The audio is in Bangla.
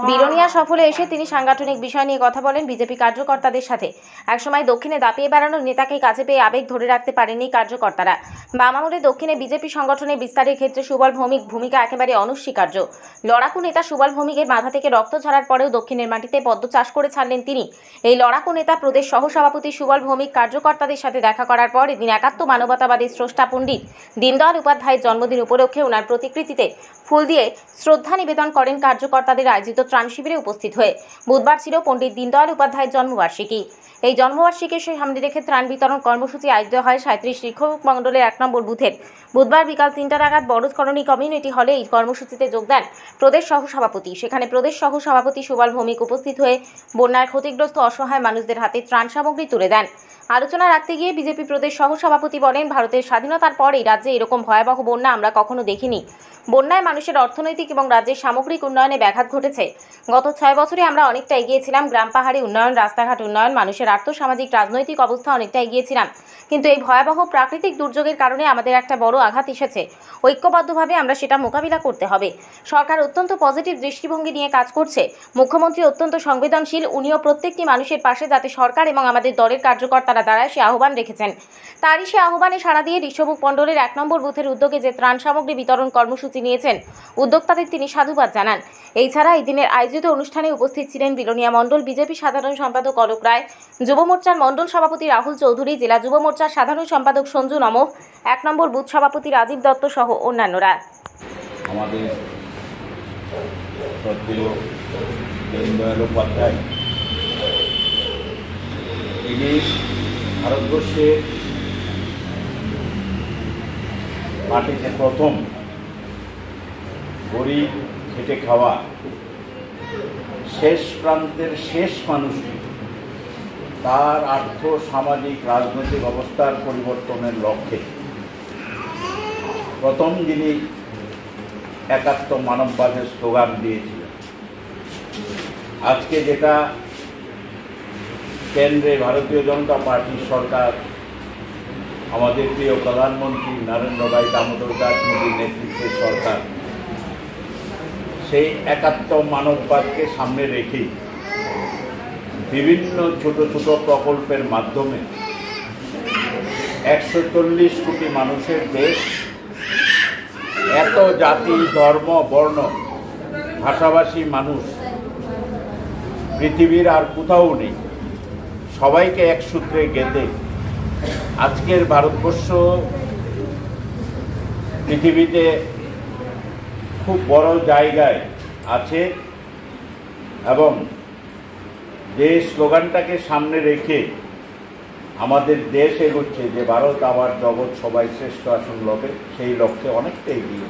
বিলোনিয়া সফরে এসে তিনি সাংগঠনিক বিষয় নিয়ে কথা বলেন বিজেপি কার্যকর্তাদের সাথে। একসময় দক্ষিণে দাপিয়ে বেড়ানোর নেতাকে কাছে পেয়ে আবেগ ধরে রাখতে পারেননি কার্যকর্তারা। বাম আমলে দক্ষিণে বিজেপি সংগঠনের বিস্তারের ক্ষেত্রে সুবল ভৌমিক ভূমিকা একেবারে অনস্বীকার্য। লড়াকু নেতা সুবল ভৌমিকের মাথা থেকে রক্ত ঝরার পরেও দক্ষিণের মাটিতে পদ্ম চাষ করে ছাড়লেন তিনি। এই লড়াকু নেতা প্রদেশ সহসভাপতি সুবল ভৌমিক কার্যকর্তাদের সাথে দেখা করার পর এদিন একাত্ম মানবতাবাদী স্রষ্টা পণ্ডিত দীনদয়াল উপাধ্যায়ের জন্মদিন উপলক্ষে ওনার প্রতিকৃতিতে ফুল দিয়ে শ্রদ্ধা নিবেদন করেন কার্যকর্তাদের আয়োজিত ত্রাণ শিবিরে উপস্থিত হয়ে। বুধবার ছিল পণ্ডিত দীনদয়াল উপাধ্যায়ের জন্মবার্ষিকী। এই জন্মবার্ষিকীকে সামনে রেখে ত্রাণ বিতরণ কর্মসূচি আয়োজিত হয় 37 শিক্ষক মণ্ডলের 1 নম্বর বুথের। বুধবার বিকাল 3টা নাগাদ বড়জ কলোনি কমিউনিটি হলে এই কর্মসূচিতে যোগ দেন প্রদেশ সহসভাপতি। সেখানে প্রদেশ সহসভাপতি সুবল ভৌমিক উপস্থিত হয়ে বন্যায় ক্ষতিগ্রস্ত অসহায় মানুষদের হাতে ত্রাণ সামগ্রী তুলে দেন। আলোচনা রাখতে গিয়ে বিজেপি প্রদেশ সহসভাপতি বলেন, ভারতের স্বাধীনতার পর এই রাজ্যে এরকম ভয়াবহ বন্যা আমরা কখনো দেখিনি। বন্যায় মানুষের অর্থনৈতিক এবং রাজ্যের সামগ্রিক উন্নয়নে ব্যাঘাত ঘটেছে। গত 6 বছরে আমরা অনেকটা এগিয়েছিলাম। গ্রাম পাহাড়ি উন্নয়ন, রাস্তাঘাট উন্নয়ন, মানুষের আর্থসামাজিক রাজনৈতিক অবস্থা অনেকটা এগিয়েছিলাম। কিন্তু এই ভয়াবহ প্রাকৃতিক দুর্যোগের কারণে আমাদের একটা বড় আঘাত এসেছে। ঐক্যবদ্ধভাবে আমরা সেটা মোকাবিলা করতে হবে। সরকার অত্যন্ত পজিটিভ দৃষ্টিভঙ্গি নিয়ে কাজ করছে। মুখ্যমন্ত্রী অত্যন্ত সংবেদনশীল। উনিও প্রত্যেকটি মানুষের পাশে যাতে সরকার এবং আমাদের দলের কার্যকর্তারা দাঁড়ায় সে আহ্বান রেখেছেন। তারই সে আহ্বানে সাড়া দিয়ে ঋষভুক মণ্ডলের 1 নম্বর বুথের উদ্যোগে যে ত্রাণ সামগ্রী বিতরণ কর্মসূচি নিয়েছেন উদ্যোক্তাদের তিনি সাধুবাদ জানান। এছাড়া এই দিনের আয়োজিত অনুষ্ঠানে উপস্থিত ছিলেন বিলোনিয়া মণ্ডল বিজেপি সাধারণ সম্পাদক অলোক রায়, যুব মোর্চার মণ্ডল সভাপতি রাহুল চৌধুরী, জেলা যুব মোর্চার সাধারণ সম্পাদক সঞ্জু নমঃ, 1 নম্বর বুথ সভাপতি রাজীব দত্ত সহ অন্যান্যরা। আমাদের শ্রদ্ধেয় দীনদয়াল উপাধ্যায় তিনি ভারতবর্ষে মাটিতে প্রথম গরিব খেটে খাওয়া শেষ প্রান্তের শেষ মানুষটি তার আর্থ সামাজিক রাজনৈতিক অবস্থার পরিবর্তনের লক্ষ্যে প্রথম যিনি একাত্ম মানববাদের স্লোগান দিয়েছিলেন। আজকে যেটা কেন্দ্রে ভারতীয় জনতা পার্টির সরকার, আমাদের প্রিয় প্রধানমন্ত্রী নরেন্দ্র ভাই দামোদর দাস মোদীর নেতৃত্বের সরকার, সেই একাত্ম মানববাদকে সামনে রেখে বিভিন্ন ছোট ছোট প্রকল্পের মাধ্যমে 140 কোটি মানুষের দেশ, এত জাতি ধর্ম বর্ণ ভাষাভাষী মানুষ পৃথিবীর আর কোথাও নেই। সবাইকে এক সূত্রে গেঁথে আজকের ভারতবর্ষ পৃথিবীতে খুব বড় জায়গায় আছে এবং যে স্লোগানটাকে সামনে রেখে আমাদের দেশ এগোচ্ছে যে ভারত আবার জগৎ সবাই শ্রেষ্ঠ আসন লবে, সেই লক্ষ্যে অনেকটা এগিয়ে।